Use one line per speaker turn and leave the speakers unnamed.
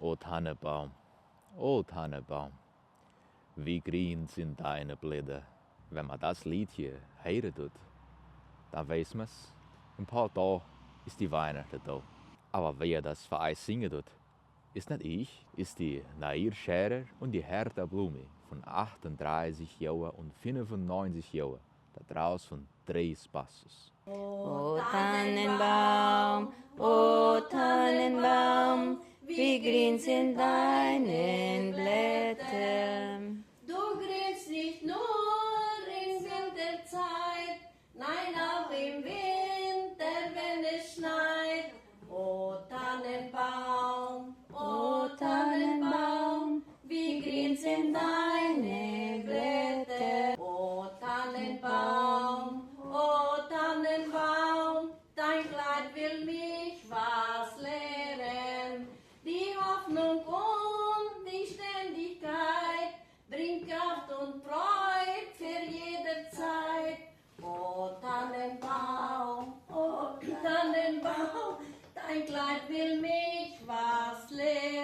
O Tannebaum, wie grün sind deine Blätter. Wenn man das Lied hier hören tut, dann weiß man's, in ein paar Tagen ist die Weihnachten da. Aber wer das für euch singen tut, ist nicht ich, ist die Nair Scherer und die Hertha Blume von 38 Jahren und 95 Jahren, da draußen von Tres Passos.
O Tannenbaum, wie grün sind deine Blätter.
Du grünst nicht nur in Winterzeit, nein auch im Winter, wenn es schneit. O Tannenbaum, wie grün sind deine Blätter. O Tannenbaum, dein Kleid will mich was lehren. Die Hoffnung und die Ständigkeit bringt Kraft und Freude für jede Zeit. O Tannenbaum, dein Kleid will mich was lehren.